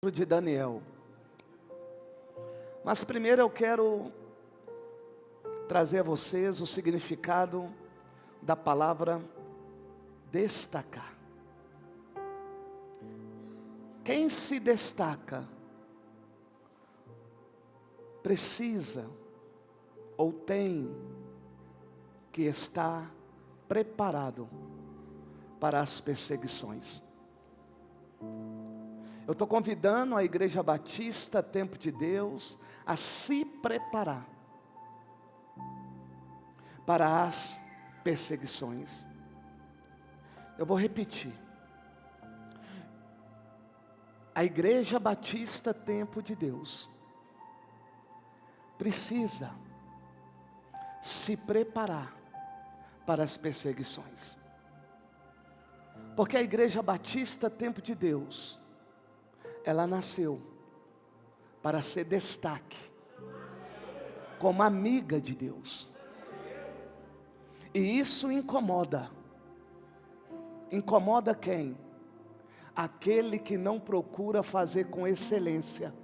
De Daniel. Mas primeiro eu quero trazer a vocês o significado da palavra destacar. Quem se destaca precisa ou tem que estar preparado para as perseguições. Eu estou convidando a Igreja Batista Tempo de Deus a se preparar para as perseguições. Eu vou repetir. A Igreja Batista Tempo de Deus precisa se preparar para as perseguições. Porque a Igreja Batista Tempo de Deus, ela nasceu para ser destaque, como amiga de Deus. E isso incomoda. Incomoda quem? Aquele que não procura fazer com excelência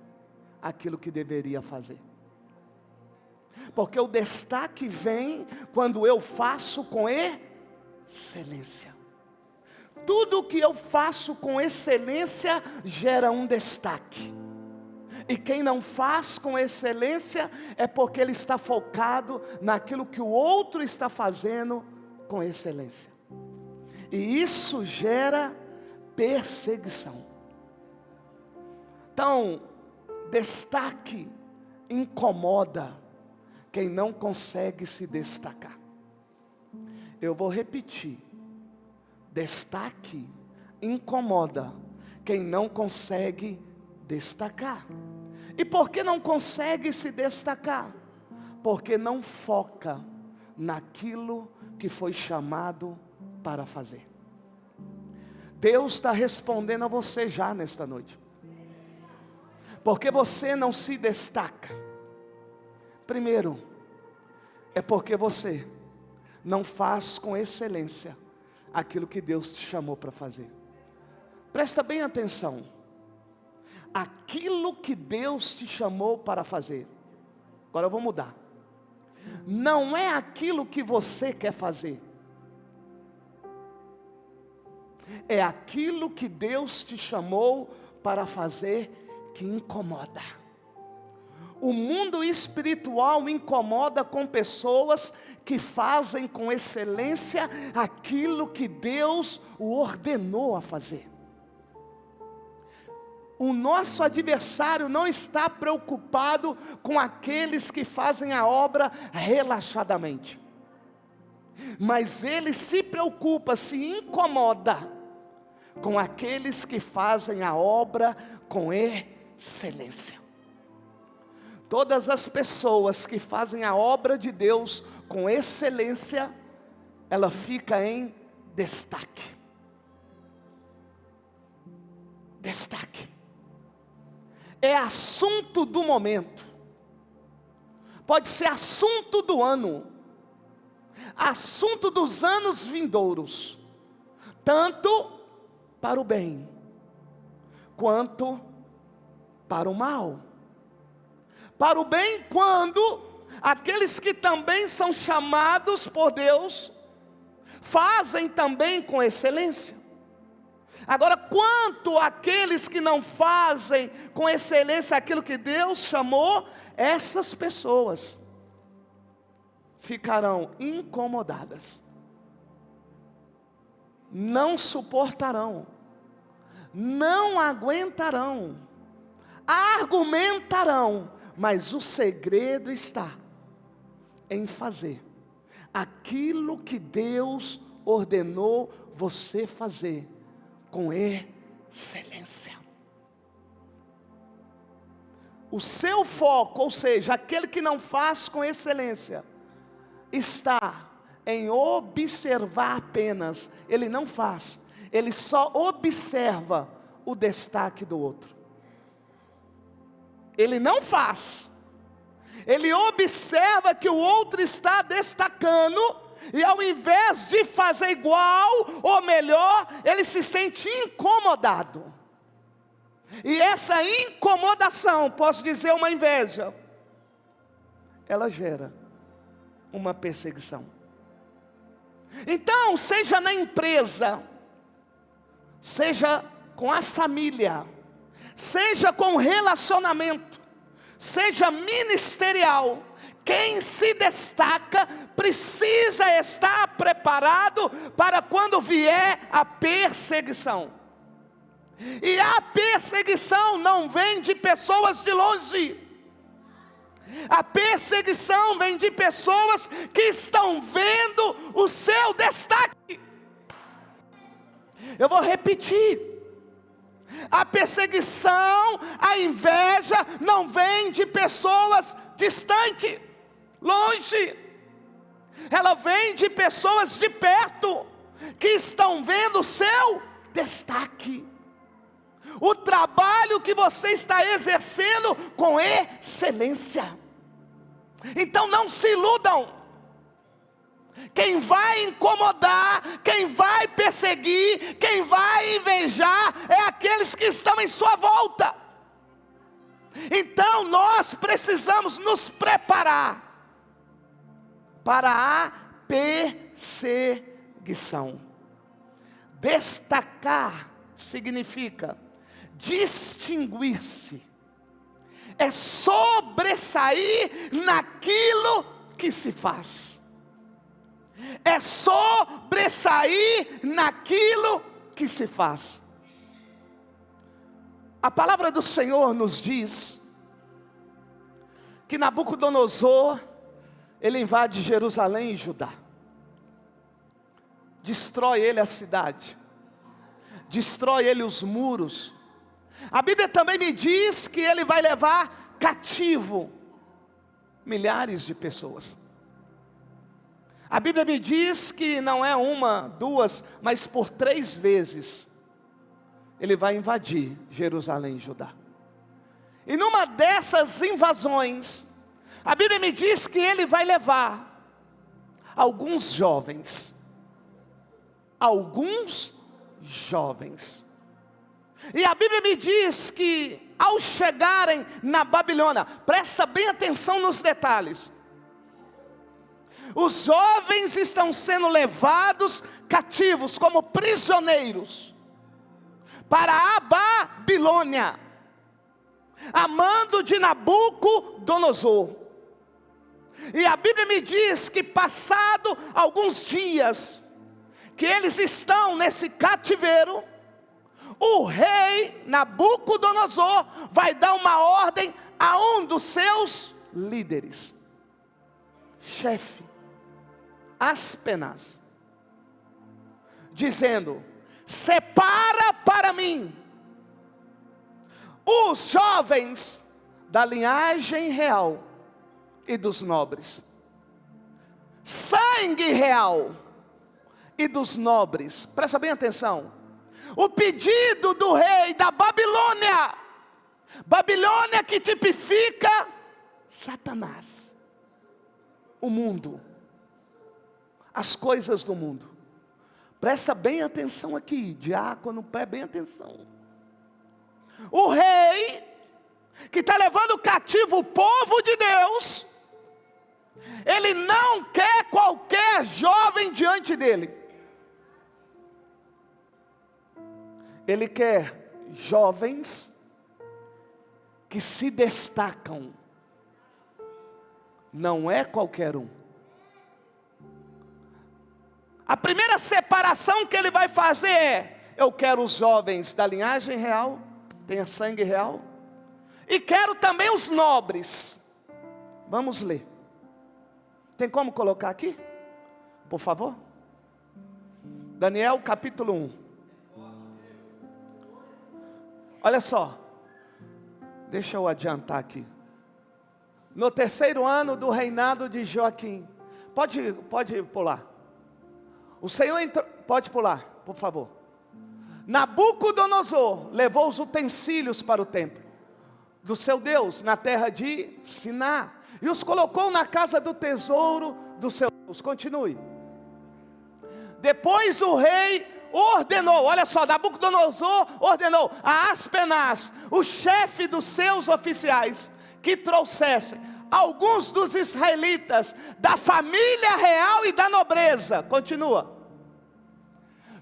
aquilo que deveria fazer. Porque o destaque vem quando eu faço com excelência. Tudo que eu faço com excelência gera um destaque. E quem não faz com excelência é porque ele está focado naquilo que o outro está fazendo com excelência. E isso gera perseguição. Então, destaque incomoda quem não consegue se destacar. Eu vou repetir. Destaque incomoda quem não consegue destacar. E por que não consegue se destacar? Porque não foca naquilo que foi chamado para fazer. Deus está respondendo a você já nesta noite. Porque você não se destaca. Primeiro, é porque você não faz com excelência aquilo que Deus te chamou para fazer. Presta bem atenção. Aquilo que Deus te chamou para fazer. Agora eu vou mudar. Não é aquilo que você quer fazer. É aquilo que Deus te chamou para fazer que incomoda. O mundo espiritual incomoda com pessoas que fazem com excelência aquilo que Deus o ordenou a fazer. O nosso adversário não está preocupado com aqueles que fazem a obra relaxadamente. Mas ele se preocupa, se incomoda com aqueles que fazem a obra com excelência. Todas as pessoas que fazem a obra de Deus com excelência, ela fica em destaque. Destaque. É assunto do momento. Pode ser assunto do ano. Assunto dos anos vindouros. Tanto para o bem, quanto para o mal. Para o bem, quando aqueles que também são chamados por Deus, fazem também com excelência. Agora, quanto àqueles que não fazem com excelência aquilo que Deus chamou, essas pessoas ficarão incomodadas. Não suportarão, não aguentarão, argumentarão. Mas o segredo está em fazer aquilo que Deus ordenou você fazer com excelência. O seu foco, ou seja, aquele que não faz com excelência, está em observar apenas. Ele não faz, ele só observa o destaque do outro. Ele não faz. Ele observa que o outro está destacando e ao invés de fazer igual ou melhor, ele se sente incomodado. E essa incomodação, posso dizer uma inveja, ela gera uma perseguição. Então, seja na empresa, seja com a família, seja com relacionamento, seja ministerial, quem se destaca precisa estar preparado para quando vier a perseguição. E a perseguição não vem de pessoas de longe. A perseguição vem de pessoas que estão vendo o seu destaque. Eu vou repetir. A perseguição, a inveja não vem de pessoas distantes, longe. Ela vem de pessoas de perto, que estão vendo o seu destaque. O trabalho que você está exercendo com excelência. Então não se iludam. Quem vai incomodar, quem vai perseguir, quem vai invejar, é aqueles que estão em sua volta. Então nós precisamos nos preparar para a perseguição. Destacar significa distinguir-se, é sobressair naquilo que se faz, é sobressair naquilo que se faz. A palavra do Senhor nos diz que Nabucodonosor, ele invade Jerusalém e Judá, destrói ele a cidade, destrói ele os muros. A Bíblia também me diz que ele vai levar cativo milhares de pessoas. A Bíblia me diz que não é uma, duas, mas por 3 vezes ele vai invadir Jerusalém e Judá. E numa dessas invasões, a Bíblia me diz que ele vai levar alguns jovens. E a Bíblia me diz que ao chegarem na Babilônia, presta bem atenção nos detalhes, os jovens estão sendo levados cativos como prisioneiros para a Babilônia, a mando de Nabucodonosor. E a Bíblia me diz que passado alguns dias que eles estão nesse cativeiro, o rei Nabucodonosor vai dar uma ordem a um dos seus líderes, chefe, Aspenaz, dizendo: separa para mim os jovens da linhagem real e dos nobres, sangue real e dos nobres. Presta bem atenção. O pedido do rei da Babilônia, Babilônia que tipifica Satanás, o mundo, as coisas do mundo. Presta bem atenção aqui, diácono, presta bem atenção. O rei que está levando cativo o povo de Deus, ele não quer qualquer jovem diante dele. Ele quer jovens que se destacam. Não é qualquer um. A primeira separação que ele vai fazer é: eu quero os jovens da linhagem real, tenha sangue real, e quero também os nobres. Vamos ler. Tem como colocar aqui? Por favor. Daniel capítulo 1. Olha só, deixa eu adiantar aqui. No 3º ano do reinado de Joaquim, pode pular. O Senhor entrou, pode pular, por favor. Nabucodonosor levou os utensílios para o templo do seu Deus, na terra de Siná, e os colocou na casa do tesouro do seu Deus. Continue. Depois o rei ordenou, olha só, Nabucodonosor ordenou a Aspenaz, o chefe dos seus oficiais, que trouxessem alguns dos israelitas, da família real e da nobreza, continua,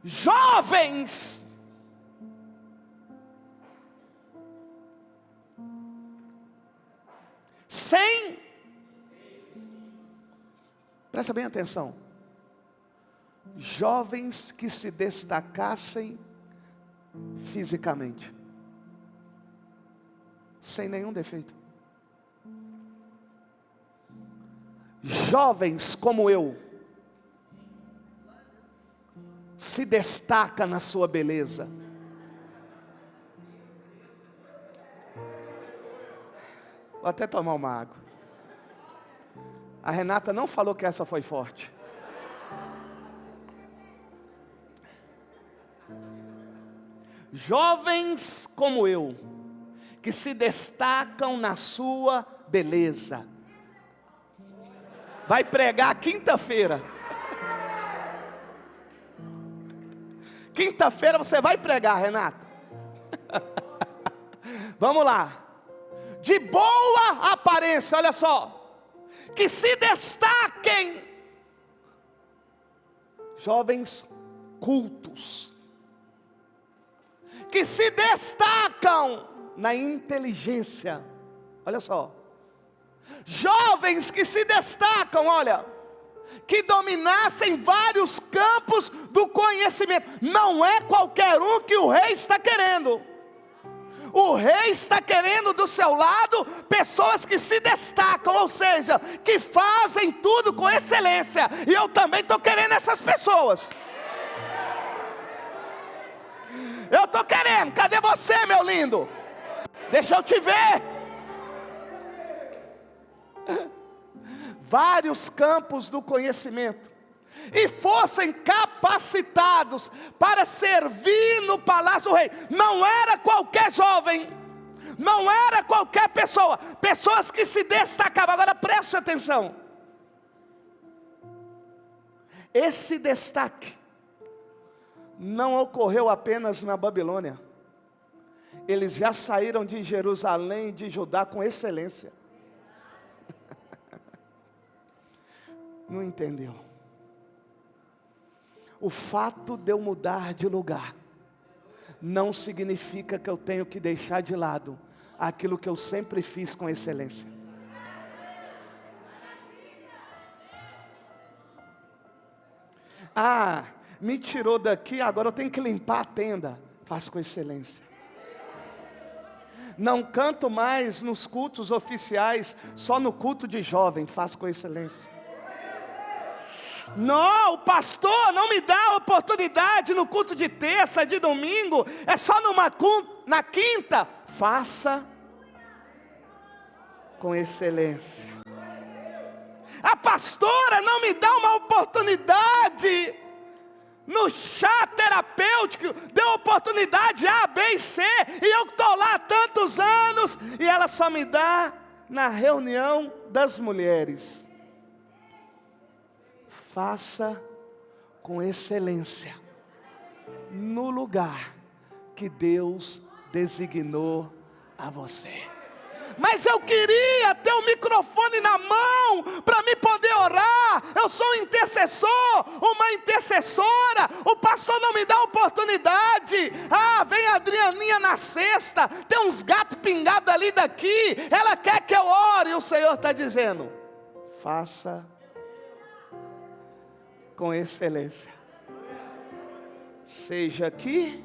jovens, presta bem atenção, jovens que se destacassem fisicamente, sem nenhum defeito, jovens como eu, se destaca na sua beleza. Vou até tomar uma água. A Renata não falou que essa foi forte. Jovens como eu, que se destacam na sua beleza. Vai pregar quinta-feira. Quinta-feira você vai pregar, Renata. Vamos lá. De boa aparência, olha só. Que se destaquem. Jovens cultos. Que se destacam na inteligência. Olha só. Jovens que se destacam, olha, que dominassem vários campos do conhecimento. Não é qualquer um que o rei está querendo. O rei está querendo do seu lado pessoas que se destacam, ou seja, que fazem tudo com excelência. E eu também estou querendo essas pessoas. Eu estou querendo. Cadê você, meu lindo? Deixa eu te ver. Vários campos do conhecimento, e fossem capacitados para servir no palácio do rei. Não era qualquer jovem, não era qualquer pessoa, pessoas que se destacavam. Agora preste atenção, esse destaque não ocorreu apenas na Babilônia. Eles já saíram de Jerusalém e de Judá com excelência. Não entendeu? O fato de eu mudar de lugar não significa que eu tenho que deixar de lado aquilo que eu sempre fiz com excelência. Ah, me tirou daqui, agora eu tenho que limpar a tenda. Faço com excelência. Não canto mais nos cultos oficiais, só no culto de jovem. Faço com excelência. Não, o pastor não me dá a oportunidade no culto de terça, de domingo, é só na quinta. Faça com excelência. A pastora não me dá uma oportunidade no chá terapêutico, deu oportunidade A, B e C, e eu estou lá há tantos anos, e ela só me dá na reunião das mulheres. Faça com excelência, no lugar que Deus designou a você. Mas eu queria ter o microfone na mão, para me poder orar. Eu sou um intercessor, uma intercessora. O pastor não me dá oportunidade. Ah, vem a Adrianinha na sexta, tem uns gatos pingados ali daqui, ela quer que eu ore. E o Senhor está dizendo, faça com excelência, seja aqui,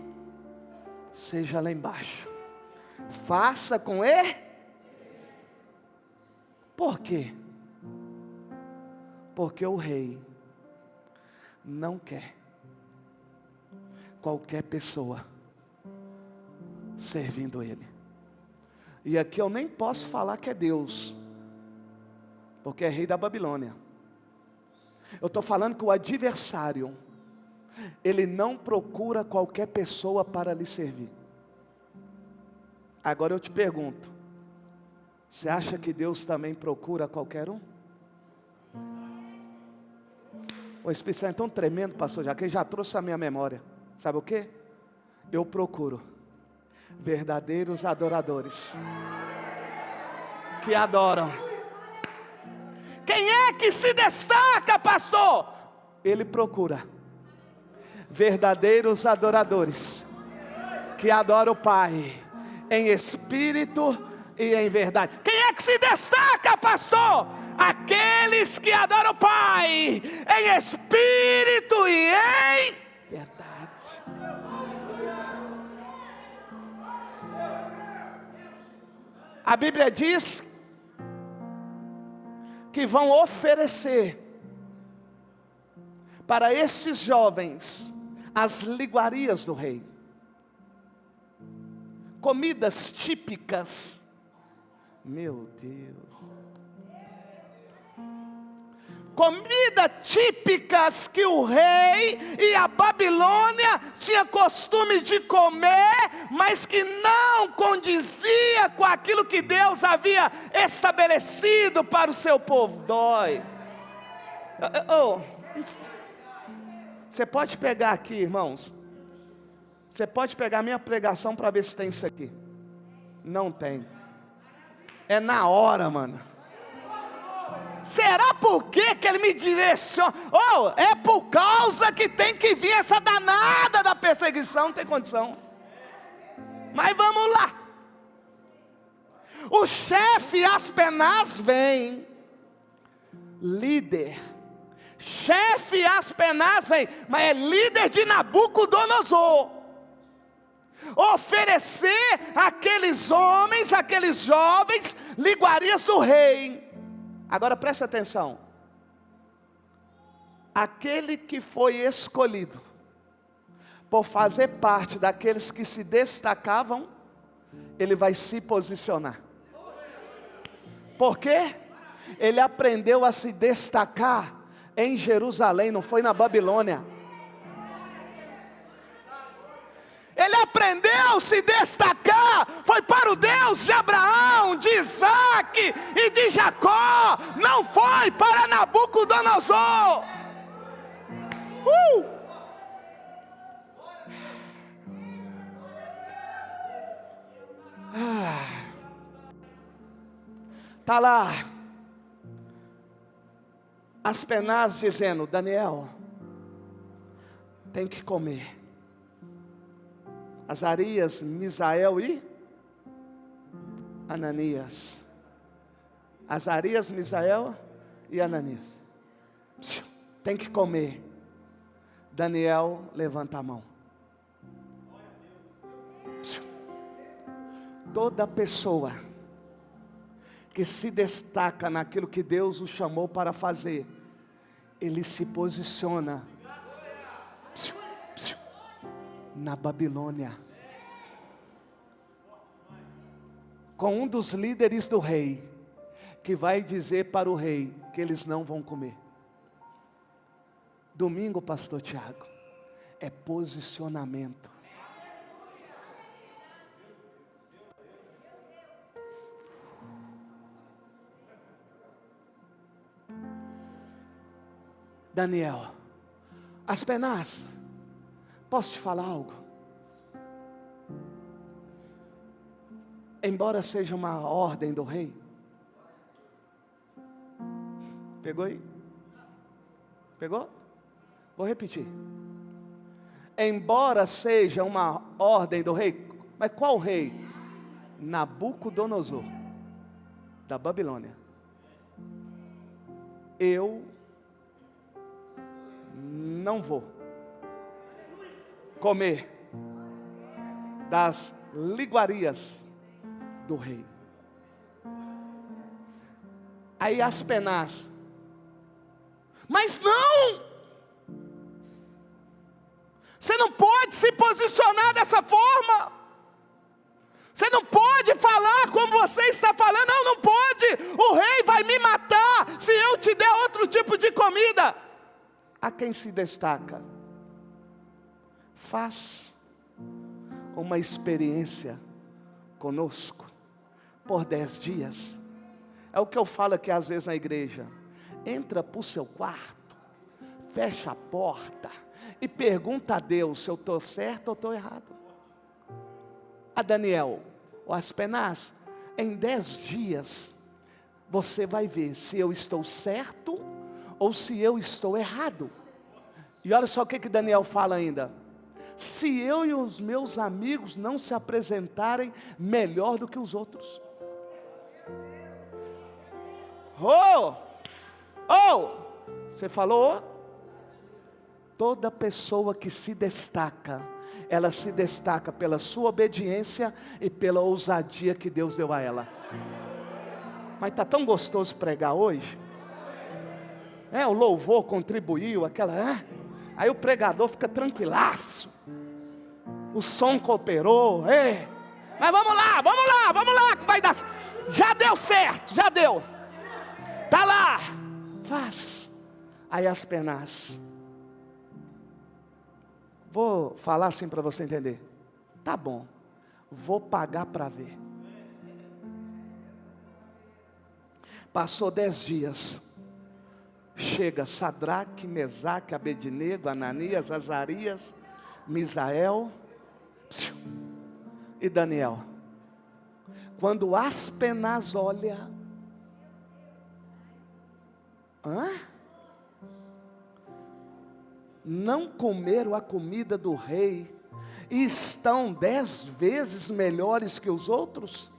seja lá embaixo. Faça com Por quê? Porque o rei não quer qualquer pessoa servindo ele. E aqui eu nem posso falar que é Deus, porque é rei da Babilônia. Eu estou falando que o adversário, ele não procura qualquer pessoa para lhe servir. Agora eu te pergunto, você acha que Deus também procura qualquer um? O Espírito Santo é tão tremendo, pastor, já que ele já trouxe a minha memória. Sabe o quê? Eu procuro verdadeiros adoradores que adoram. Quem é que se destaca, pastor? Ele procura verdadeiros adoradores que adoram o Pai em espírito e em verdade. Quem é que se destaca, pastor? Aqueles que adoram o Pai em espírito e em verdade. A Bíblia diz que vão oferecer para estes jovens as iguarias do rei, comidas típicas. Meu Deus, comida típicas que o rei e a Babilônia tinha costume de comer, mas que não condizia com aquilo que Deus havia estabelecido para o seu povo. Dói. Você pode pegar aqui, irmãos. Você pode pegar a minha pregação para ver se tem isso aqui. Não tem. É na hora, mano. Será por que ele me direciona? É por causa que tem que vir essa danada da perseguição. Não tem condição. Mas vamos lá. O chefe Aspenaz vem. Líder. Chefe Aspenaz vem. Mas é líder de Nabucodonosor. Oferecer àqueles homens, àqueles jovens, iguarias do rei. Agora preste atenção. Aquele que foi escolhido por fazer parte daqueles que se destacavam, ele vai se posicionar. Por quê? Ele aprendeu a se destacar em Jerusalém, não foi na Babilônia. Ele aprendeu a se destacar, foi para o Deus de Abraão, de Isaac e de Jacó, não foi para Nabucodonosor. Está lá Aspenaz dizendo: Daniel, tem que comer. Azarias, Misael e Ananias. Azarias, Misael e Ananias. Tem que comer. Daniel, levanta a mão. Toda pessoa que se destaca naquilo que Deus o chamou para fazer, ele se posiciona na Babilônia, com um dos líderes do rei, que vai dizer para o rei que eles não vão comer. Domingo, pastor Tiago, é posicionamento. Daniel, Aspenaz, posso te falar algo? Embora seja uma ordem do rei. Pegou aí? Pegou? Vou repetir. Embora seja uma ordem do rei, mas qual rei? Nabucodonosor, da Babilônia. Eu não vou comer das iguarias do rei. Aí Aspenaz, mas não, você não pode se posicionar dessa forma, você não pode falar como você está falando, não pode, o rei vai me matar se eu te der outro tipo de comida. A quem se destaca, faz uma experiência conosco por 10 dias. É o que eu falo aqui às vezes na igreja. Entra para o seu quarto, fecha a porta e pergunta a Deus se eu estou certo ou estou errado. A Daniel, o Aspenaz, em 10 dias, você vai ver se eu estou certo ou se eu estou errado. E olha só o que Daniel fala ainda. Se eu e os meus amigos não se apresentarem melhor do que os outros. Você falou? Toda pessoa que se destaca, ela se destaca pela sua obediência e pela ousadia que Deus deu a ela. Mas está tão gostoso pregar hoje. O louvor contribuiu, aí o pregador fica tranquilaço. O som cooperou. Mas vamos lá, que vai dar. Já deu certo, já deu. Tá lá, faz. Aí Aspenaz, vou falar assim para você entender. Tá bom, vou pagar para ver. Passou 10 dias. Chega Sadraque, Mesaque, Abednego, Ananias, Azarias, Misael e Daniel. Quando Aspenaz olha, não comeram a comida do rei e estão 10 vezes melhores que os outros?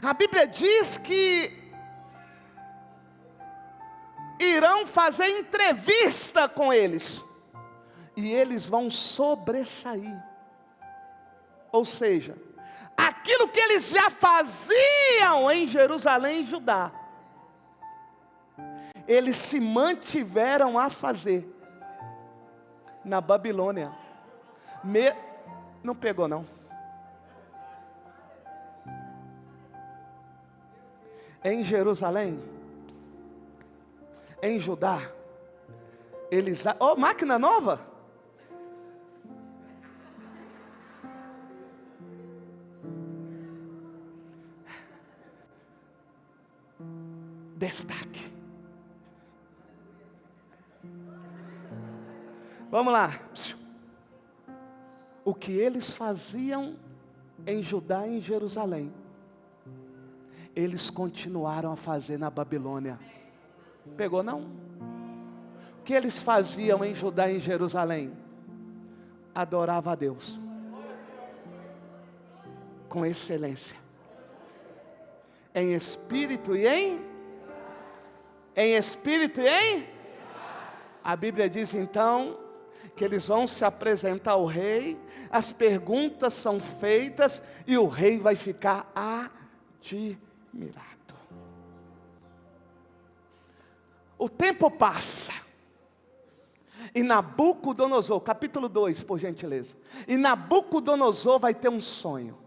A Bíblia diz que irão fazer entrevista com eles, e eles vão sobressair. Ou seja, aquilo que eles já faziam em Jerusalém e Judá, eles se mantiveram a fazer na Babilônia. Não pegou não. Em Jerusalém, em Judá, eles... máquina nova? Destaque. Vamos lá. O que eles faziam em Judá e em Jerusalém, eles continuaram a fazer na Babilônia. Pegou não? O que eles faziam em Judá e em Jerusalém? Adorava a Deus com excelência, em espírito e em espírito e em... A Bíblia diz então que eles vão se apresentar ao rei, as perguntas são feitas e o rei vai ficar admirado. O tempo passa, e Nabucodonosor, capítulo 2, por gentileza. E Nabucodonosor vai ter um sonho.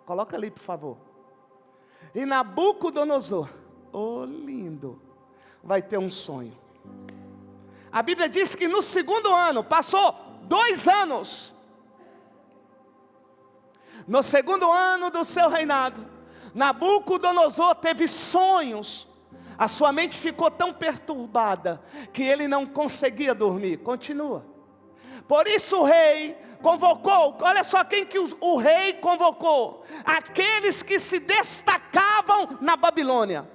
Coloca ali, por favor. E Nabucodonosor, lindo, vai ter um sonho. A Bíblia diz que no segundo ano, passou 2 anos. No segundo ano do seu reinado, Nabucodonosor teve sonhos. A sua mente ficou tão perturbada que ele não conseguia dormir. Continua. Por isso o rei convocou, olha só quem que o rei convocou: aqueles que se destacavam na Babilônia.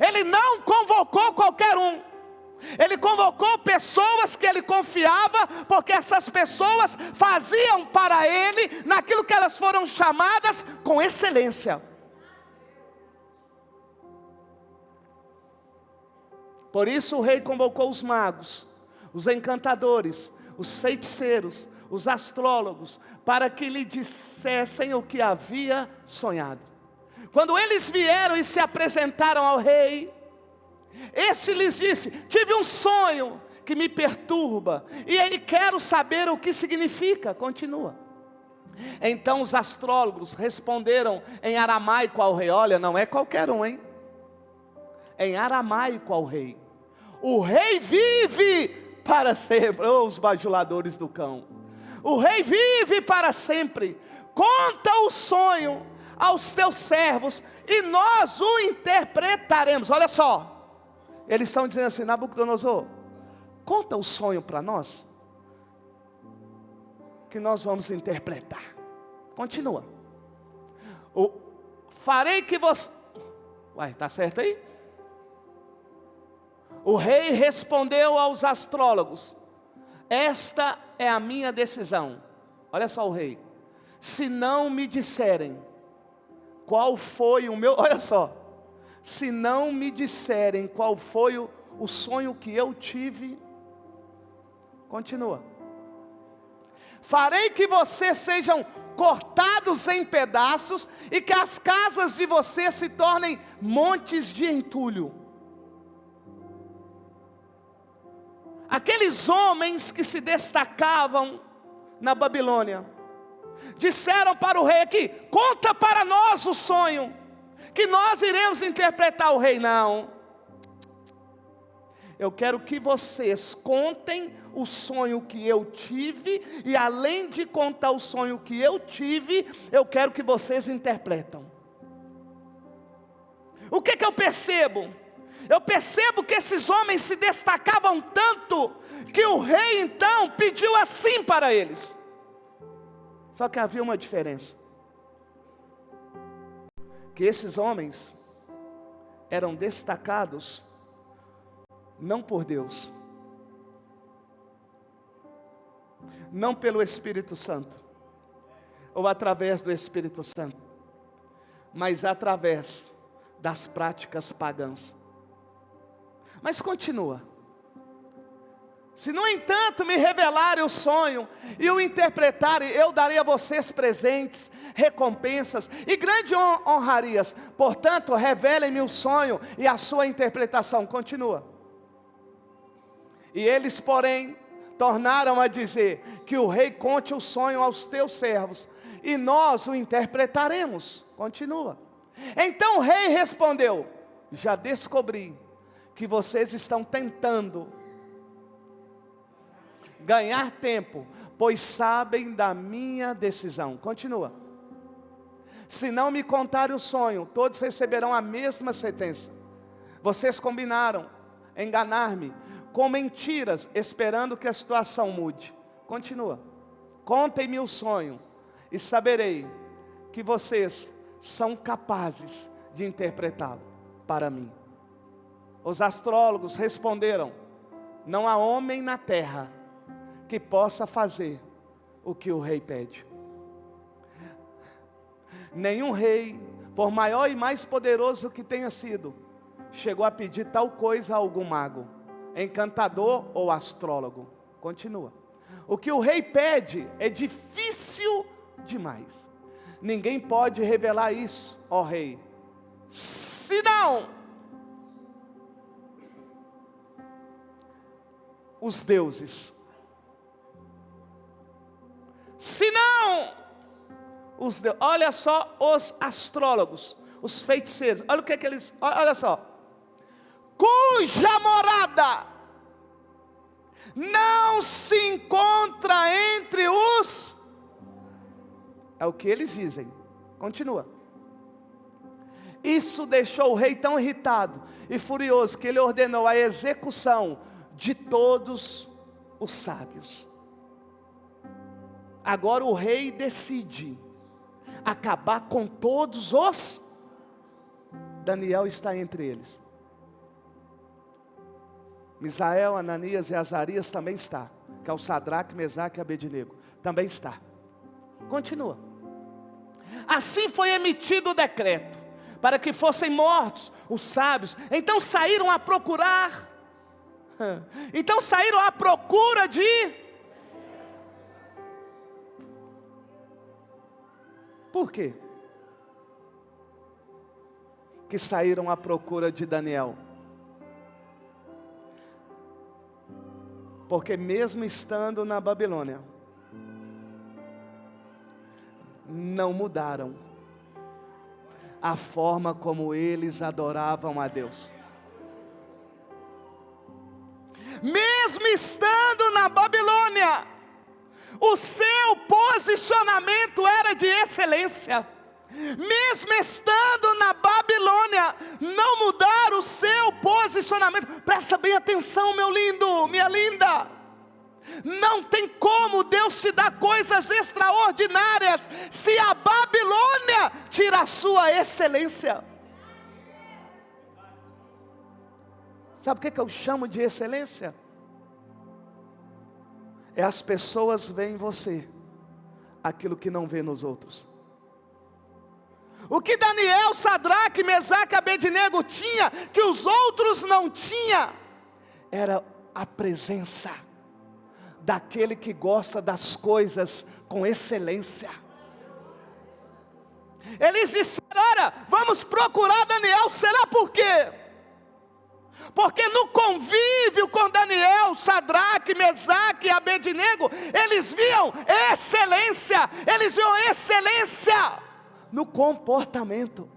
Ele não convocou qualquer um. Ele convocou pessoas que ele confiava, porque essas pessoas faziam para ele naquilo que elas foram chamadas com excelência. Por isso o rei convocou os magos, os encantadores, os feiticeiros, os astrólogos, para que lhe dissessem o que havia sonhado. Quando eles vieram e se apresentaram ao rei, este lhes disse: tive um sonho que me perturba, e aí quero saber o que significa. Continua. Então os astrólogos responderam em aramaico ao rei. Olha, não é qualquer um, hein? Em aramaico ao rei: o rei vive para sempre. Os bajuladores do cão. O rei vive para sempre. Conta o sonho aos teus servos e nós o interpretaremos. Olha só. Eles estão dizendo assim: Nabucodonosor, conta o sonho para nós, que nós vamos interpretar. Continua. Farei que você... Uai, está certo aí? O rei respondeu aos astrólogos: esta é a minha decisão. Olha só o rei: se não me disserem qual foi o meu... Olha só. Se não me disserem qual foi o sonho que eu tive... Continua. Farei que vocês sejam cortados em pedaços e que as casas de vocês se tornem montes de entulho. Aqueles homens que se destacavam na Babilônia disseram para o rei aqui: conta para nós o sonho, que nós iremos interpretar. O rei: não, eu quero que vocês contem o sonho que eu tive, e além de contar o sonho que eu tive, eu quero que vocês interpretam. O que eu percebo? Eu percebo que esses homens se destacavam tanto, que o rei então pediu assim para eles. Só que havia uma diferença: que esses homens eram destacados não por Deus, não pelo Espírito Santo, ou através do Espírito Santo, mas através das práticas pagãs. Mas continua: se no entanto me revelarem o sonho e o interpretarem, eu darei a vocês presentes, recompensas e grandes honrarias. Portanto, revelem-me o sonho e a sua interpretação. Continua. E eles, porém, tornaram a dizer: que o rei conte o sonho aos teus servos, e nós o interpretaremos. Continua. Então o rei respondeu: já descobri que vocês estão tentando ganhar tempo, pois sabem da minha decisão. Continua. Se não me contarem o sonho, todos receberão a mesma sentença. Vocês combinaram enganar-me com mentiras, esperando que a situação mude. Continua. Contem-me o sonho, e saberei que vocês são capazes de interpretá-lo para mim. Os astrólogos responderam: não há homem na terra que possa fazer o que o rei pede. Nenhum rei, por maior e mais poderoso que tenha sido, chegou a pedir tal coisa a algum mago, encantador ou astrólogo. Continua. O que o rei pede é difícil demais. Ninguém pode revelar isso, ó rei, senão os deuses. Senão os deuses. Olha só os astrólogos, os feiticeiros. Olha o que eles... Olha só. Cuja morada não se encontra entre os... É o que eles dizem. Continua. Isso deixou o rei tão irritado e furioso que ele ordenou a execução de todos os sábios. Agora o rei decide acabar com todos os... Daniel está entre eles. Misael, Ananias e Azarias também está, que é o Sadraque, Mesaque e Abednego, também está. Continua. Assim foi emitido o decreto, para que fossem mortos os sábios. Então saíram a procurar. Então saíram à procura de... Por quê? Que saíram à procura de Daniel. Porque mesmo estando na Babilônia, não mudaram a forma como eles adoravam a Deus. Mesmo estando na Babilônia, o seu posicionamento era de excelência. Mesmo estando na Babilônia, não mudar o seu posicionamento. Presta bem atenção, meu lindo, minha linda. Não tem como Deus te dar coisas extraordinárias se a Babilônia tira a sua excelência. Sabe o que eu chamo de excelência? É as pessoas veem em você aquilo que não vê nos outros. O que Daniel, Sadraque, Mesaque e Abednego tinha, que os outros não tinham, era a presença daquele que gosta das coisas com excelência. Eles disseram: ora, vamos procurar Daniel. Será por quê? Porque no convívio com Daniel, Sadraque, Mesaque e Abednego, eles viam excelência. Eles viam excelência no comportamento,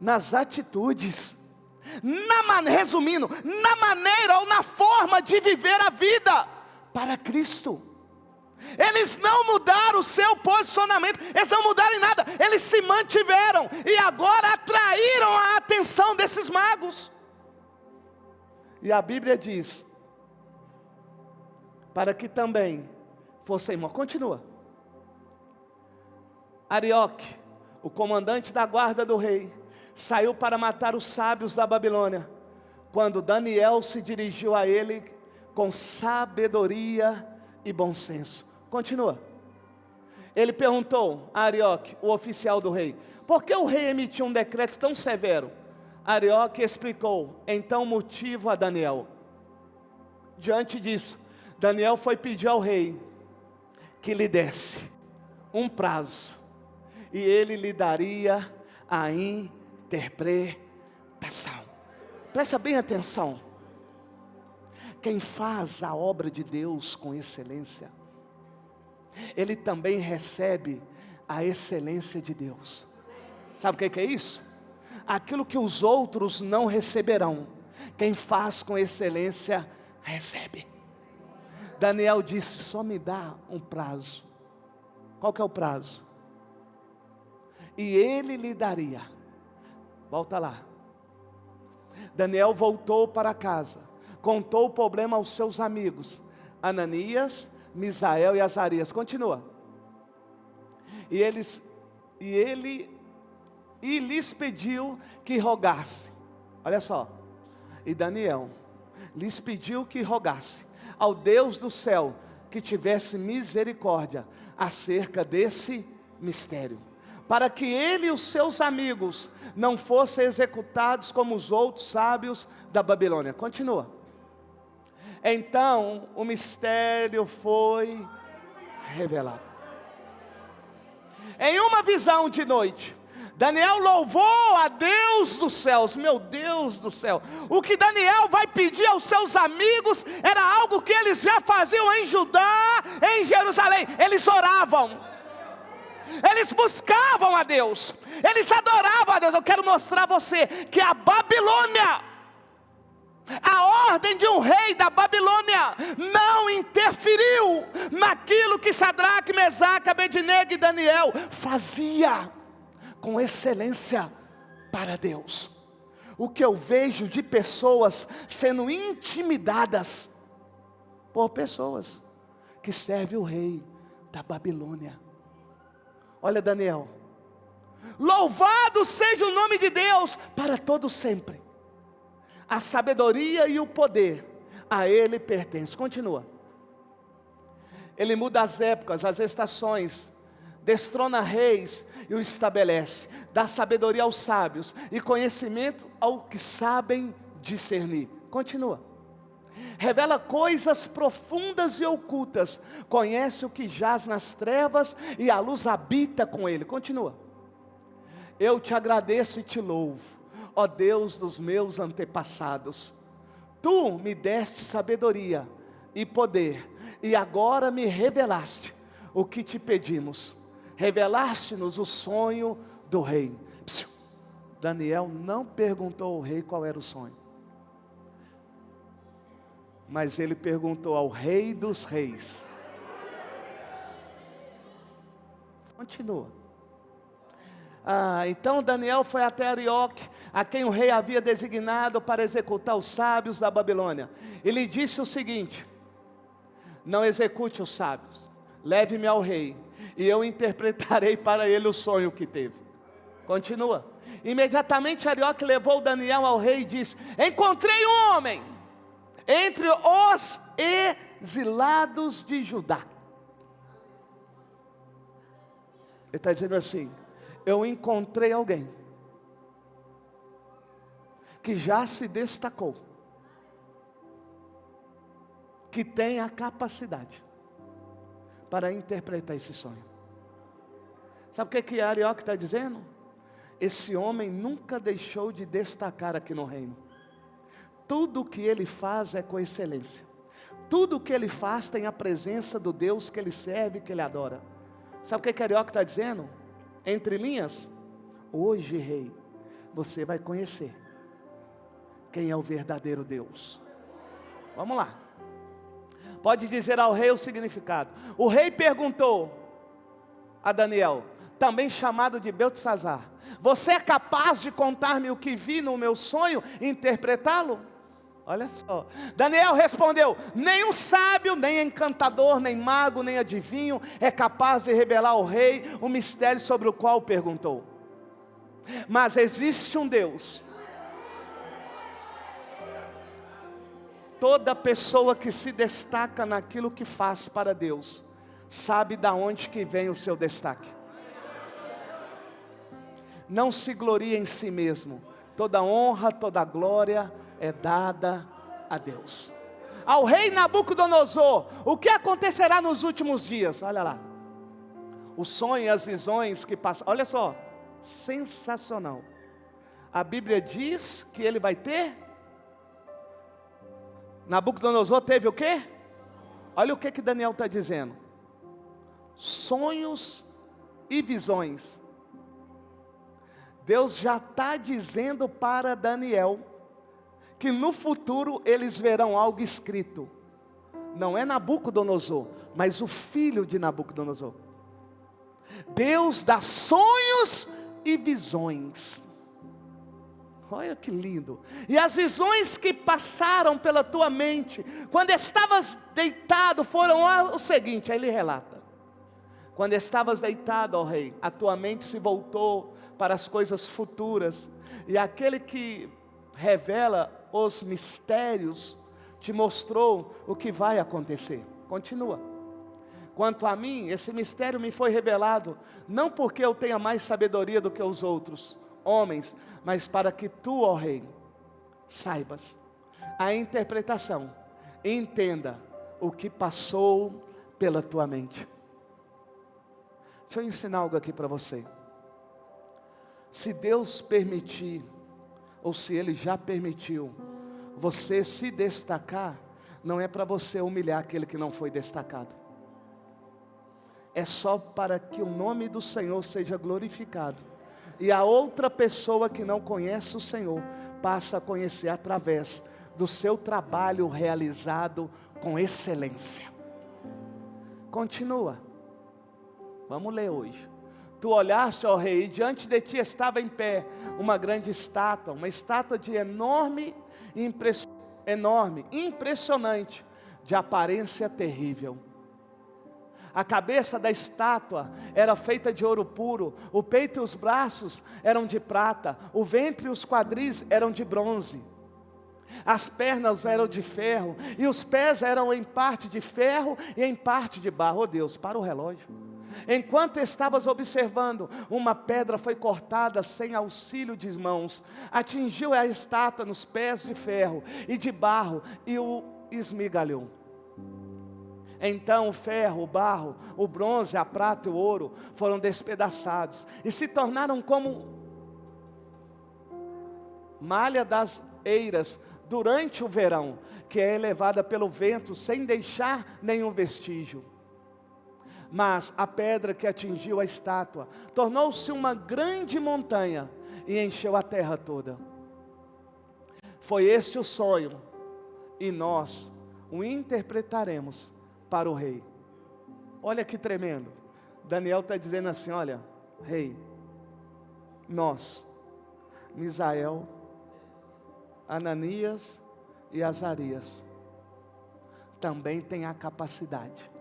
nas atitudes, resumindo, na maneira ou na forma de viver a vida para Cristo. Eles não mudaram o seu posicionamento, eles não mudaram em nada, eles se mantiveram e agora atraíram a atenção desses magos. E a Bíblia diz, para que também fossem mortos. Continua. Arioque, o comandante da guarda do rei, saiu para matar os sábios da Babilônia, quando Daniel se dirigiu a ele com sabedoria e bom senso. Continua. Ele perguntou a Arioque, o oficial do rei: por que o rei emitiu um decreto tão severo? Arioque explicou então o motivo a Daniel. Diante disso, Daniel foi pedir ao rei que lhe desse um prazo, e ele lhe daria a interpretação. Presta bem atenção. Quem faz a obra de Deus com excelência, ele também recebe a excelência de Deus. Sabe o que é isso? Aquilo que os outros não receberão, quem faz com excelência, recebe. Daniel disse: só me dá um prazo. Qual que é o prazo? E ele lhe daria. Volta lá. Daniel voltou para casa, contou o problema aos seus amigos, Ananias, Misael e Azarias. Continua. E lhes pediu que rogasse. Olha só. E Daniel lhes pediu que rogasse ao Deus do céu que tivesse misericórdia acerca desse mistério, para que ele e os seus amigos não fossem executados como os outros sábios da Babilônia. Continua. Então o mistério foi revelado. Em uma visão de noite, Daniel louvou a Deus dos céus. Meu Deus do céu, o que Daniel vai pedir aos seus amigos era algo que eles já faziam em Judá, em Jerusalém. Eles oravam, eles buscavam a Deus, eles adoravam a Deus. Eu quero mostrar a você que a Babilônia, a ordem de um rei da Babilônia, não interferiu naquilo que Sadraque, Mesaque, Abednego e Daniel fazia com excelência para Deus. O que eu vejo de pessoas sendo intimidadas por pessoas que servem o rei da Babilônia. Olha Daniel: louvado seja o nome de Deus para todo sempre. A sabedoria e o poder a ele pertence. Continua. Ele muda as épocas, as estações, destrona reis e o estabelece, dá sabedoria aos sábios e conhecimento ao que sabem discernir. Continua. Revela coisas profundas e ocultas, conhece o que jaz nas trevas e a luz habita com ele. Continua. Eu te agradeço e te louvo, ó Deus dos meus antepassados. Tu me deste sabedoria e poder, e agora me revelaste o que te pedimos. Revelaste-nos o sonho do rei. Daniel não perguntou ao rei qual era o sonho, mas ele perguntou ao rei dos reis. Continua. Então Daniel foi até Arioque, a quem o rei havia designado para executar os sábios da Babilônia. Ele disse o seguinte: não execute os sábios, leve-me ao rei, e eu interpretarei para ele o sonho que teve. Continua. Imediatamente Arioque levou Daniel ao rei e disse: encontrei um homem entre os exilados de Judá. Ele está dizendo assim: eu encontrei alguém que já se destacou, que tem a capacidade para interpretar esse sonho. Sabe o que Arioque está dizendo? Esse homem nunca deixou de destacar aqui no reino. Tudo o que ele faz é com excelência. Tudo o que ele faz tem a presença do Deus que ele serve, que ele adora. Sabe o que Arioque está dizendo? Entre linhas: hoje, rei, você vai conhecer quem é o verdadeiro Deus. Vamos lá. Pode dizer ao rei o significado. O rei perguntou a Daniel, também chamado de Beltesazar: você é capaz de contar-me o que vi no meu sonho e interpretá-lo? Olha só. Daniel respondeu: nenhum sábio, nem encantador, nem mago, nem adivinho é capaz de revelar ao rei o mistério sobre o qual perguntou. Mas existe um Deus. Toda pessoa que se destaca naquilo que faz para Deus, sabe de onde que vem o seu destaque. Não se glorie em si mesmo. Toda honra, toda glória é dada a Deus. Ao rei Nabucodonosor, o que acontecerá nos últimos dias? Olha lá. O sonho e as visões que passam. Olha só, sensacional. A Bíblia diz que ele vai ter. Nabucodonosor teve o quê? Olha o que Daniel está dizendo: sonhos e visões. Deus já está dizendo para Daniel que no futuro eles verão algo escrito. Não é Nabucodonosor, mas o filho de Nabucodonosor. Deus dá sonhos e visões. Olha que lindo. E as visões que passaram pela tua mente quando estavas deitado foram o seguinte. Aí ele relata: quando estavas deitado, ó rei, a tua mente se voltou para as coisas futuras, e aquele que revela os mistérios te mostrou o que vai acontecer. Continua. Quanto a mim, esse mistério me foi revelado, não porque eu tenha mais sabedoria do que os outros homens, mas para que tu, ó rei, saibas a interpretação e entenda o que passou pela tua mente. Deixa eu ensinar algo aqui para você. Se Deus permitir, ou se Ele já permitiu, você se destacar, não é para você humilhar aquele que não foi destacado. É só para que o nome do Senhor seja glorificado. E a outra pessoa que não conhece o Senhor, passa a conhecer através do seu trabalho realizado com excelência. Continua. Vamos ler hoje. Tu olhaste, ó rei, e diante de ti estava em pé uma grande estátua, uma estátua de enorme, impressionante, de aparência terrível. A cabeça da estátua era feita de ouro puro, o peito e os braços eram de prata, o ventre e os quadris eram de bronze. As pernas eram de ferro, e os pés eram em parte de ferro e em parte de barro. Oh Deus, para o relógio. Enquanto estavas observando, uma pedra foi cortada sem auxílio de mãos, atingiu a estátua nos pés de ferro e de barro e o esmigalhou. Então o ferro, o barro, o bronze, a prata e o ouro foram despedaçados e se tornaram como malha das eiras durante o verão, que é elevada pelo vento sem deixar nenhum vestígio. Mas a pedra que atingiu a estátua tornou-se uma grande montanha e encheu a terra toda. Foi este o sonho, e nós o interpretaremos para o rei. Olha que tremendo. Daniel está dizendo assim: olha, rei, nós, Misael, Ananias e Azarias, também tem a capacidade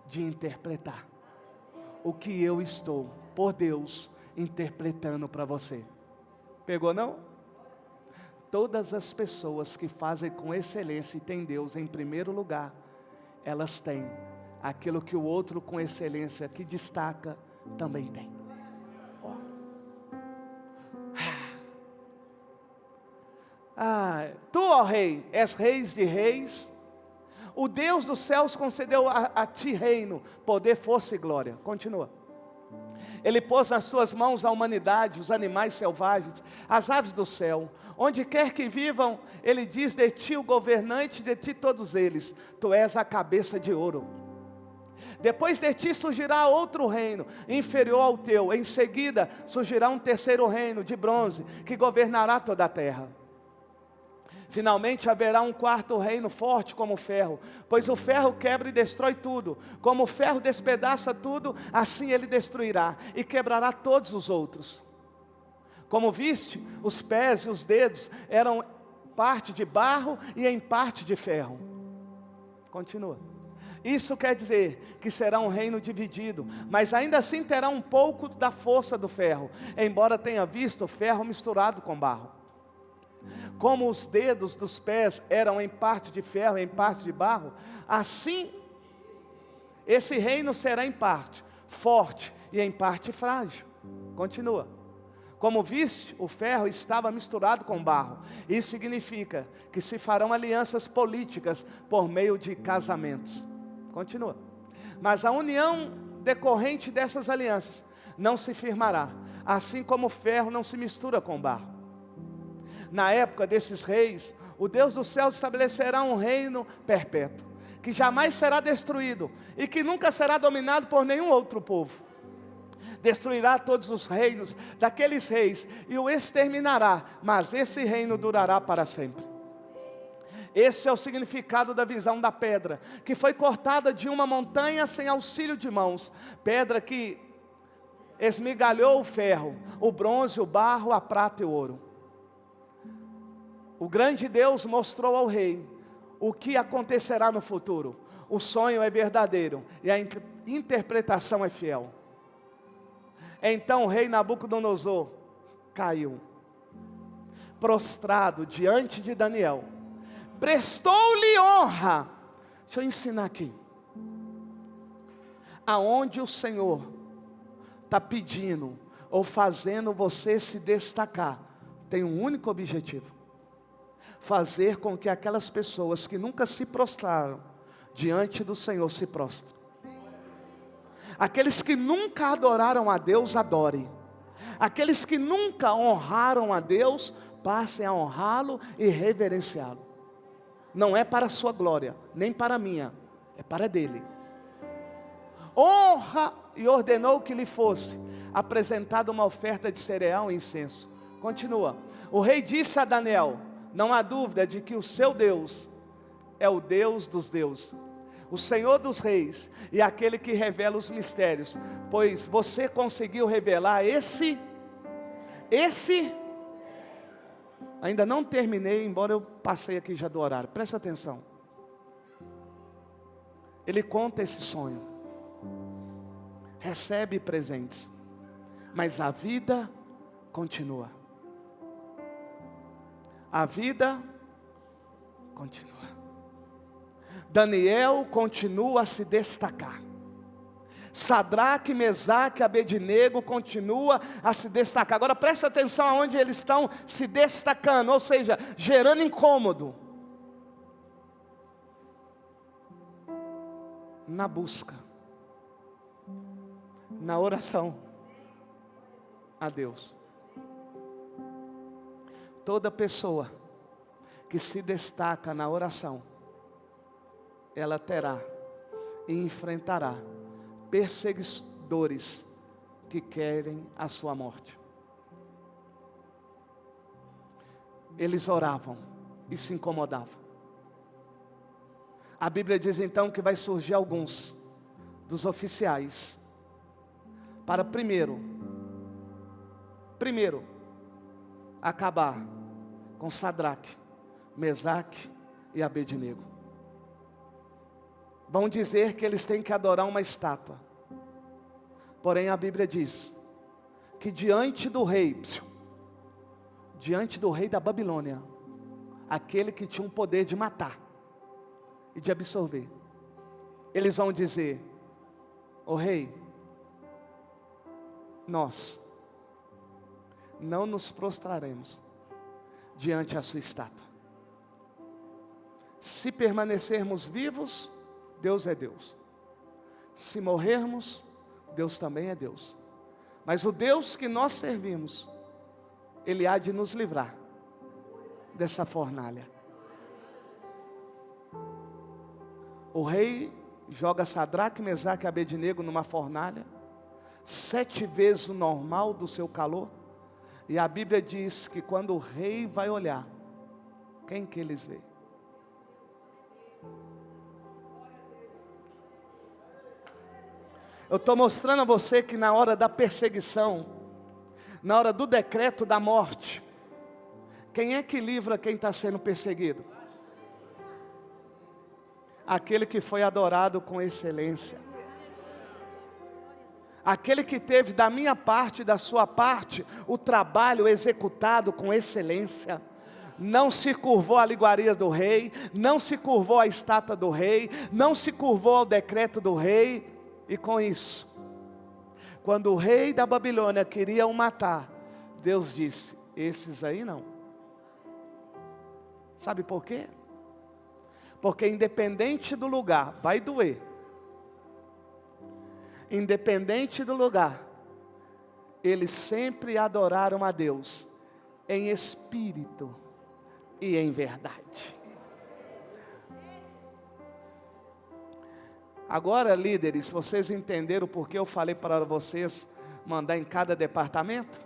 de interpretar o que eu estou, por Deus, interpretando para você. Pegou não? Todas as pessoas que fazem com excelência e têm Deus em primeiro lugar, elas têm aquilo que o outro com excelência que destaca também tem. Tu, ó rei, és reis de reis. O Deus dos céus concedeu a ti reino, poder, força e glória. Continua. Ele pôs nas tuas mãos a humanidade, os animais selvagens, as aves do céu. Onde quer que vivam, ele diz de ti o governante, de ti todos eles. Tu és a cabeça de ouro. Depois de ti surgirá outro reino, inferior ao teu. Em seguida surgirá um terceiro reino de bronze, que governará toda a terra. Finalmente haverá um quarto reino forte como o ferro, pois o ferro quebra e destrói tudo. Como o ferro despedaça tudo, assim ele destruirá e quebrará todos os outros. Como viste, os pés e os dedos eram parte de barro e em parte de ferro. Continua. Isso quer dizer que será um reino dividido, mas ainda assim terá um pouco da força do ferro, embora tenha visto o ferro misturado com barro. Como os dedos dos pés eram em parte de ferro e em parte de barro, assim esse reino será em parte forte e em parte frágil. Continua. Como viste, o ferro estava misturado com barro. Isso significa que se farão alianças políticas por meio de casamentos. Continua. Mas a união decorrente dessas alianças não se firmará, assim como o ferro não se mistura com barro. Na época desses reis, o Deus do céu estabelecerá um reino perpétuo, que jamais será destruído e que nunca será dominado por nenhum outro povo. Destruirá todos os reinos daqueles reis e o exterminará, mas esse reino durará para sempre. Esse é o significado da visão da pedra, que foi cortada de uma montanha sem auxílio de mãos, pedra que esmigalhou o ferro, o bronze, o barro, a prata e o ouro. O grande Deus mostrou ao rei o que acontecerá no futuro. O sonho é verdadeiro e a interpretação é fiel. Então o rei Nabucodonosor caiu, prostrado diante de Daniel, prestou-lhe honra. Deixa eu ensinar aqui. Aonde o Senhor está pedindo ou fazendo você se destacar, tem um único objetivo: fazer com que aquelas pessoas que nunca se prostraram diante do Senhor se prostrem. Aqueles que nunca adoraram a Deus, adorem. Aqueles que nunca honraram a Deus, passem a honrá-lo e reverenciá-lo. Não é para a sua glória, nem para a minha, é para dele. Honra, e ordenou que lhe fosse apresentada uma oferta de cereal e incenso. Continua. O rei disse a Daniel: não há dúvida de que o seu Deus é o Deus dos deuses, o Senhor dos reis e aquele que revela os mistérios, pois você conseguiu revelar esse, ainda não terminei, embora eu passei aqui já do horário, presta atenção. Ele conta esse sonho, recebe presentes, mas a vida continua. A vida continua. Daniel continua a se destacar. Sadraque, Mesaque, Abednego continua a se destacar. Agora presta atenção aonde eles estão se destacando, ou seja, gerando incômodo. Na busca, na oração a Deus. Toda pessoa que se destaca na oração, ela terá e enfrentará perseguidores que querem a sua morte. Eles oravam e se incomodavam. A Bíblia diz então que vai surgir alguns dos oficiais para primeiro primeiro, acabar com Sadraque, Mesaque e Abednego. Vão dizer que eles têm que adorar uma estátua. Porém a Bíblia diz que diante do rei da Babilônia, aquele que tinha o poder de matar e de absorver, eles vão dizer: ó rei, nós não nos prostraremos diante da sua estátua. Se permanecermos vivos, Deus é Deus. Se morrermos, Deus também é Deus. Mas o Deus que nós servimos, Ele há de nos livrar dessa fornalha. O rei joga Sadraque, Mesaque e Abednego numa fornalha, 7 vezes o normal do seu calor. E a Bíblia diz que quando o rei vai olhar, quem que eles veem? Eu estou mostrando a você que na hora da perseguição, na hora do decreto da morte, quem é que livra quem está sendo perseguido? Aquele que foi adorado com excelência. Aquele que teve da minha parte e da sua parte o trabalho executado com excelência. Não se curvou à iguaria do rei, não se curvou à estátua do rei, não se curvou ao decreto do rei. E com isso, quando o rei da Babilônia queria o matar, Deus disse: esses aí não. Sabe por quê? Porque independente do lugar, vai doer. Independente do lugar, eles sempre adoraram a Deus em espírito e em verdade. Agora, líderes, vocês entenderam por que eu falei para vocês mandar em cada departamento?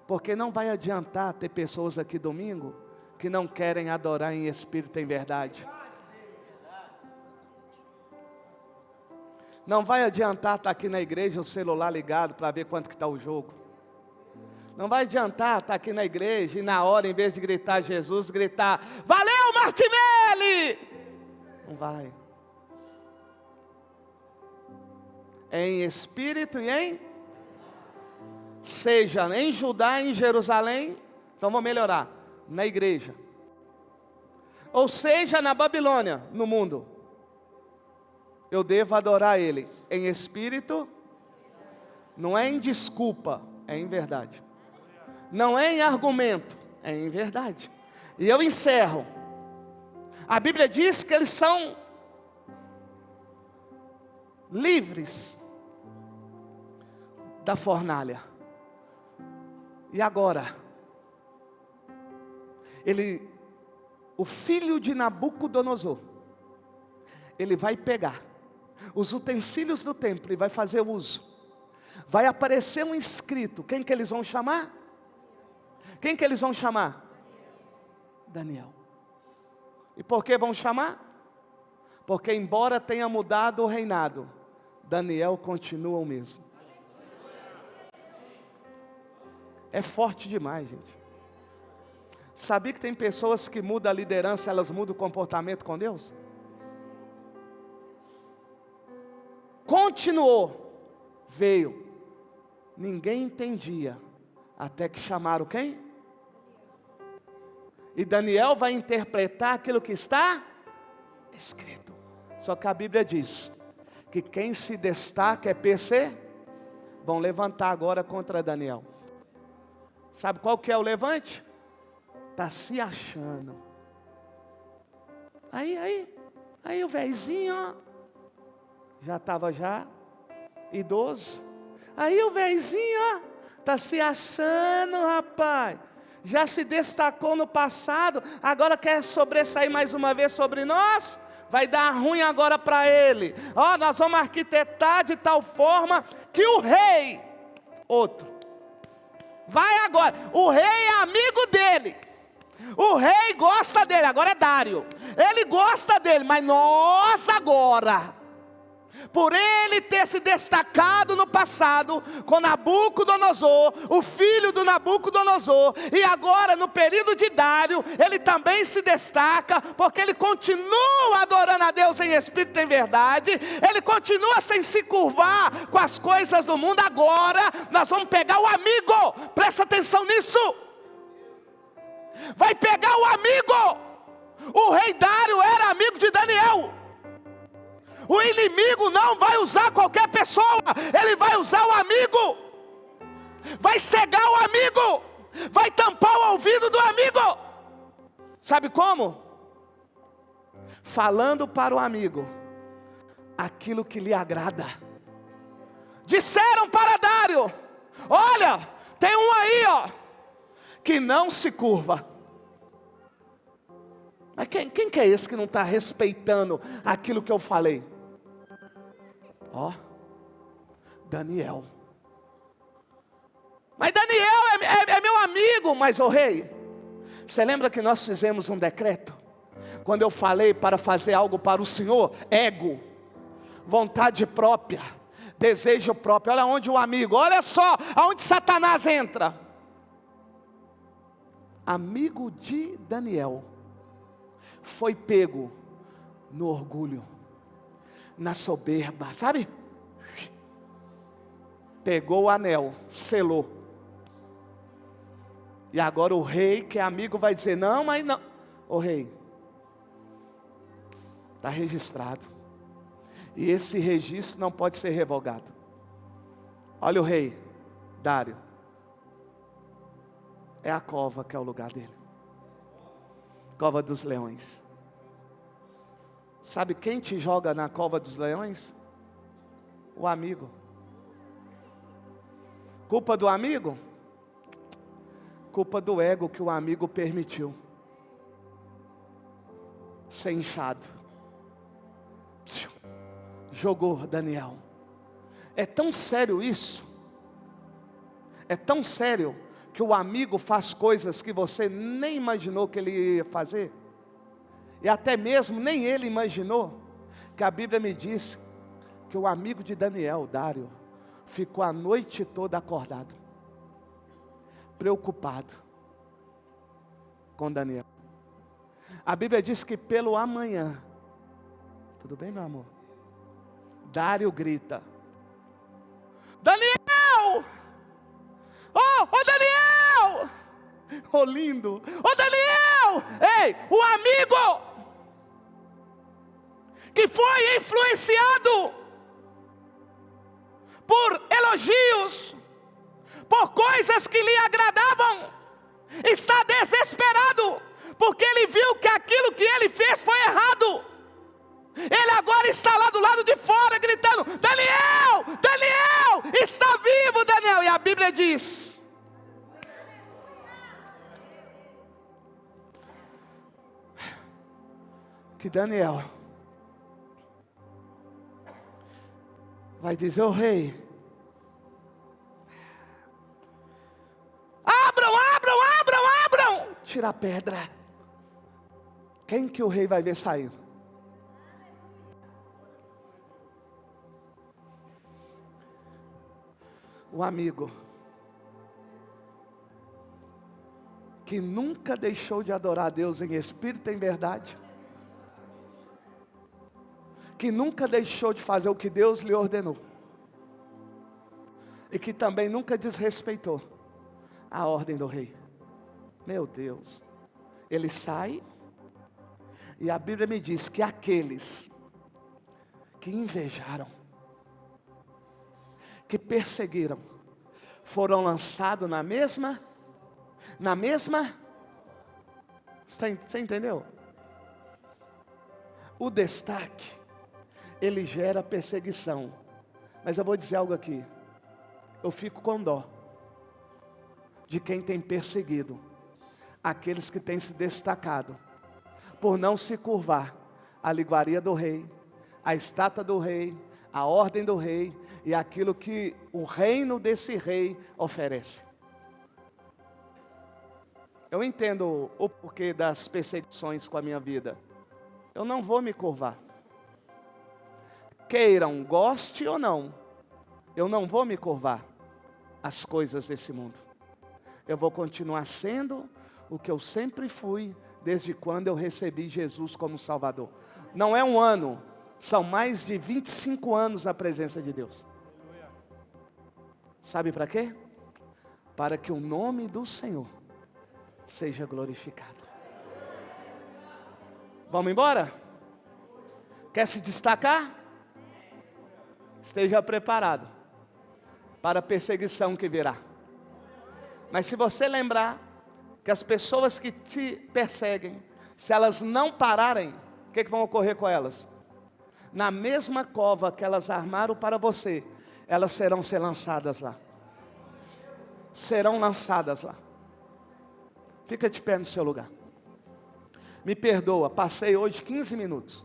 Porque não vai adiantar ter pessoas aqui domingo que não querem adorar em espírito e em verdade. Não vai adiantar estar aqui na igreja, o celular ligado para ver quanto que está o jogo. Não vai adiantar estar aqui na igreja e na hora, em vez de gritar Jesus, gritar: valeu, Martinelli! Não vai. Em espírito e em... seja em Judá, em Jerusalém, então vou melhorar, na igreja. Ou seja, na Babilônia, no mundo. Eu devo adorar Ele em espírito, não é em desculpa, é em verdade. Não é em argumento, é em verdade. E eu encerro. A Bíblia diz que eles são livres da fornalha. E agora, o filho de Nabucodonosor, ele vai pegar os utensílios do templo e vai fazer uso. Vai aparecer um escrito. Quem que eles vão chamar? Quem que eles vão chamar? Daniel. E por que vão chamar? Porque embora tenha mudado o reinado, Daniel continua o mesmo. É forte demais, gente. Sabia que tem pessoas que mudam a liderança, elas mudam o comportamento com Deus? Continuou, veio. Ninguém entendia, até que chamaram quem? E Daniel vai interpretar aquilo que está escrito. Só que a Bíblia diz que quem se destaca é PC. Vão levantar agora contra Daniel. Sabe qual que é o levante? Está se achando. Aí o vezinho, ó, já estava idoso. Aí o vezinho, ó, está se achando, rapaz. Já se destacou no passado, agora quer sobressair mais uma vez sobre nós? Vai dar ruim agora para ele. Ó, nós vamos arquitetar de tal forma que o rei, outro, vai agora. O rei é amigo dele. O rei gosta dele, agora é Dário. Ele gosta dele, mas nós agora Por ele ter se destacado no passado com Nabucodonosor, o filho do Nabucodonosor, e agora no período de Dário, ele também se destaca, porque ele continua adorando a Deus em espírito e em verdade, ele continua sem se curvar com as coisas do mundo. Agora nós vamos pegar o amigo, presta atenção nisso, vai pegar o amigo. O rei Dário era amigo de Daniel. O inimigo não vai usar qualquer pessoa, ele vai usar o amigo, vai cegar o amigo, vai tampar o ouvido do amigo. Sabe como? Falando para o amigo aquilo que lhe agrada. Disseram para Dário: olha, tem um aí, ó, que não se curva. Mas quem que é esse que não está respeitando aquilo que eu falei? Ó, Daniel. Mas Daniel é meu amigo. Mas o rei, você lembra que nós fizemos um decreto? Quando eu falei para fazer algo para o Senhor, ego, vontade própria, desejo próprio. Olha onde o amigo, olha só aonde Satanás entra. Amigo de Daniel foi pego no orgulho, na soberba, sabe? Pegou o anel, selou. E agora o rei, que é amigo, vai dizer: não, mas não. Ô rei, está registrado. E esse registro não pode ser revogado. Olha o rei, Dário. É a cova que é o lugar dele. Cova dos leões. Sabe quem te joga na cova dos leões? O amigo. Culpa do amigo? Culpa do ego que o amigo permitiu ser inchado. Jogou Daniel. É tão sério isso. É tão sério que o amigo faz coisas que você nem imaginou que ele ia fazer. E até mesmo nem ele imaginou. Que a Bíblia me diz que o amigo de Daniel, Dário, ficou a noite toda acordado, preocupado com Daniel. A Bíblia diz que pelo amanhã, tudo bem, meu amor? Dário grita: Daniel! Oh Daniel! Oh lindo! Oh Daniel! Ei, o amigo que foi influenciado por elogios, por coisas que lhe agradavam, está desesperado, porque ele viu que aquilo que ele fez foi errado. Ele agora está lá do lado de fora gritando: Daniel, Daniel, está vivo Daniel. E a Bíblia diz que Daniel vai dizer ao rei: abram, abram, abram, abram. Tira a pedra. Quem que o rei vai ver saindo? O amigo que nunca deixou de adorar a Deus em espírito e em verdade, que nunca deixou de fazer o que Deus lhe ordenou, e que também nunca desrespeitou a ordem do rei. Meu Deus, ele sai, e a Bíblia me diz que aqueles que invejaram, que perseguiram, foram lançados na mesma, você entendeu? O destaque, ele gera perseguição. Mas eu vou dizer algo aqui, eu fico com dó de quem tem perseguido aqueles que têm se destacado por não se curvar à iguaria do rei, à estátua do rei, à ordem do rei e aquilo que o reino desse rei oferece. Eu entendo o porquê das perseguições com a minha vida. Eu não vou me curvar. queiram, goste ou não, eu não vou me curvar às coisas desse mundo. Eu vou continuar sendo o que eu sempre fui, desde quando eu recebi Jesus como Salvador. Não é um ano, são mais de 25 anos na presença de Deus. Sabe para quê? Para que o nome do Senhor seja glorificado. Vamos embora? Quer se destacar? Esteja preparado para a perseguição que virá. Mas se você lembrar que as pessoas que te perseguem, se elas não pararem, o que vai ocorrer com elas? Na mesma cova que elas armaram para você, elas serão ser lançadas lá. Serão lançadas lá. Fica de pé no seu lugar. Me perdoa, passei hoje 15 minutos.